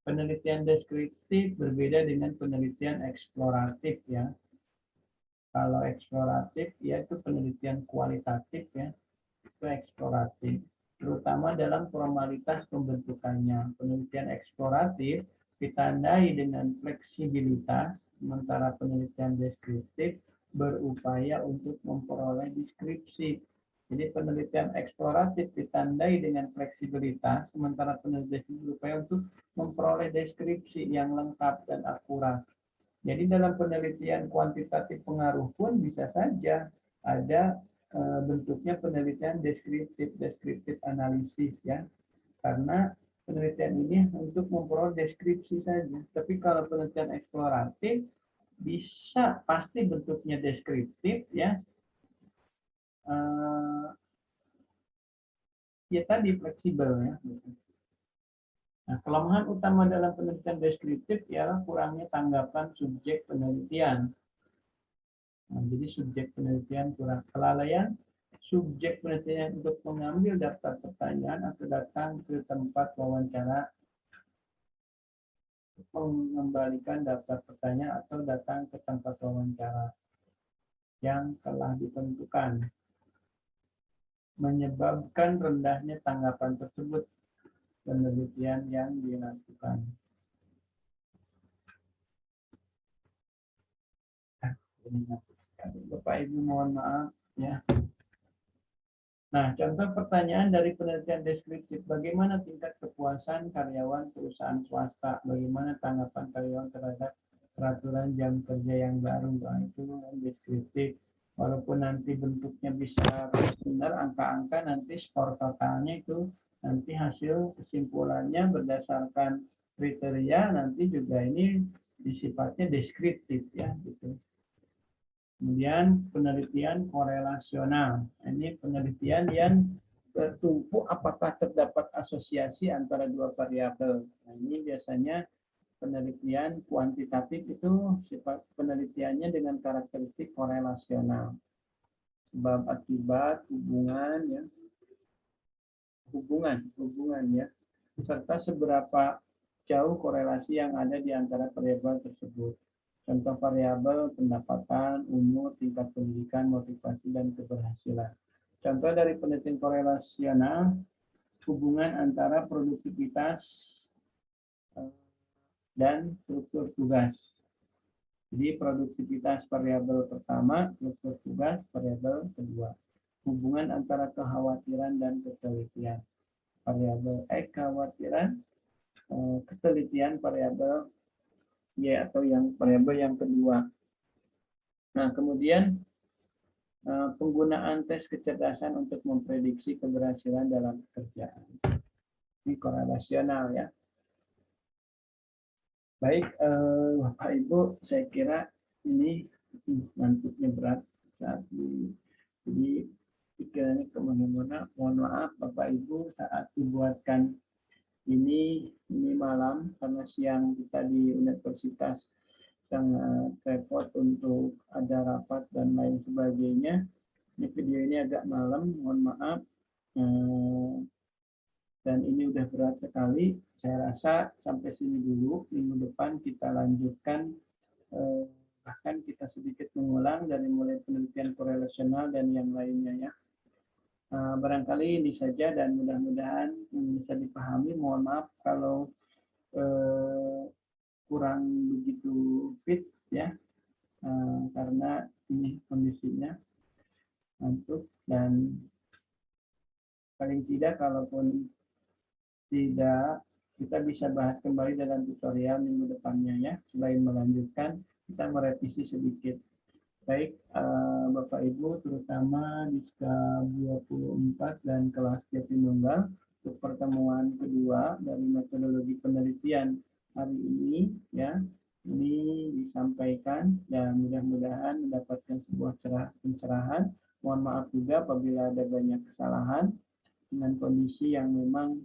Penelitian deskriptif berbeda dengan penelitian eksploratif ya. Kalau eksploratif yaitu penelitian kualitatif ya, itu eksploratif. Terutama dalam formalitas pembentukannya. Penelitian eksploratif ditandai dengan fleksibilitas, sementara penelitian deskriptif berupaya untuk memperoleh deskripsi. Jadi penelitian eksploratif ditandai dengan fleksibilitas, sementara penelitian berupaya untuk memperoleh deskripsi yang lengkap dan akurat. Jadi dalam penelitian kuantitatif pengaruh pun bisa saja ada bentuknya penelitian deskriptif analisis ya. Karena penelitian ini untuk memperoleh deskripsi saja. Tapi kalau penelitian eksploratif bisa pasti bentuknya deskriptif ya. Ya tadi fleksibel ya. Nah, kelemahan utama dalam penelitian deskriptif ialah kurangnya tanggapan subjek penelitian. Nah, jadi subjek penelitian kurang, kelalaian subjek penelitian untuk mengambil daftar pertanyaan atau datang ke tempat wawancara, mengembalikan daftar pertanyaan atau datang ke tempat wawancara yang telah ditentukan, menyebabkan rendahnya tanggapan tersebut penelitian yang dilakukan. Bapak Ibu mohon maaf ya. Nah, contoh pertanyaan dari penelitian deskriptif, bagaimana tingkat kepuasan karyawan perusahaan swasta, bagaimana tanggapan karyawan terhadap peraturan jam kerja yang baru, nah, itu deskriptif. Walaupun nanti bentuknya bisa benar, angka-angka nanti skor totalnya itu nanti hasil kesimpulannya berdasarkan kriteria nanti juga ini sifatnya deskriptif ya gitu. Kemudian penelitian korelasional. Ini penelitian yang tertumpu apakah terdapat asosiasi antara dua variabel. Nah, ini biasanya penelitian kuantitatif itu sifat penelitiannya dengan karakteristik korelasional. Sebab akibat hubungan ya. Hubungan ya. Serta seberapa jauh korelasi yang ada di antara variabel tersebut. Contoh variabel pendapatan, umur, tingkat pendidikan, motivasi, dan keberhasilan. Contoh dari penelitian korelasional, hubungan antara produktivitas dan struktur tugas. Jadi produktivitas variabel pertama plus tugas variabel kedua. Hubungan antara kekhawatiran dan ketelitian. Variabel X kekhawatiran, ketelitian variabel Y atau yang variabel yang kedua. Nah, kemudian penggunaan tes kecerdasan untuk memprediksi keberhasilan dalam pekerjaan. Ini korelasional ya. Baik, Bapak Ibu, saya kira ini ngantuknya berat saat jadi pikirannya kemana-mana. Mohon maaf Bapak Ibu saat dibuatkan ini malam karena siang kita di universitas sangat repot untuk ada rapat dan lain sebagainya. Ini video ini agak malam, mohon maaf. Dan ini udah berat sekali. Saya rasa sampai sini dulu. Minggu depan kita lanjutkan, bahkan kita sedikit mengulang dari mulai penelitian korelasional dan yang lainnya ya. Barangkali ini saja dan mudah-mudahan bisa dipahami. Mohon maaf kalau kurang begitu fit ya, karena ini kondisinya ngantuk dan paling tidak kalaupun tidak, kita bisa bahas kembali dalam tutorial minggu depannya ya. Selain melanjutkan, kita merevisi sedikit. Baik, Bapak Ibu, terutama di SKA 24 dan kelas Jatinunggal, untuk pertemuan kedua dari metodologi penelitian hari ini ya, ini disampaikan dan mudah-mudahan mendapatkan sebuah pencerahan. Mohon maaf juga apabila ada banyak kesalahan dengan kondisi yang memang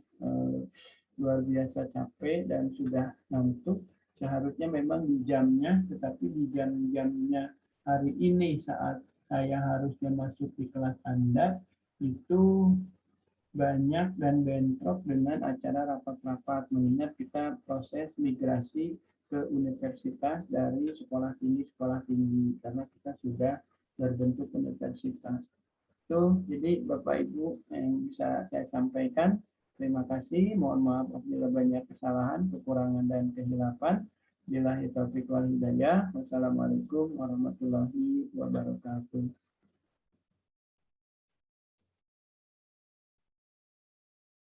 luar biasa capek dan sudah ngantuk. Seharusnya memang di jamnya, tetapi di jam-jamnya hari ini saat saya harusnya masuk di kelas Anda itu banyak dan bentrok dengan acara rapat-rapat, mengingat kita proses migrasi ke universitas dari sekolah tinggi karena kita sudah berbentuk universitas. Jadi Bapak Ibu yang bisa saya sampaikan, terima kasih. Mohon maaf apabila banyak kesalahan, kekurangan dan kehilapan. Billahi taufiq wal hidayah. Wassalamualaikum warahmatullahi wabarakatuh.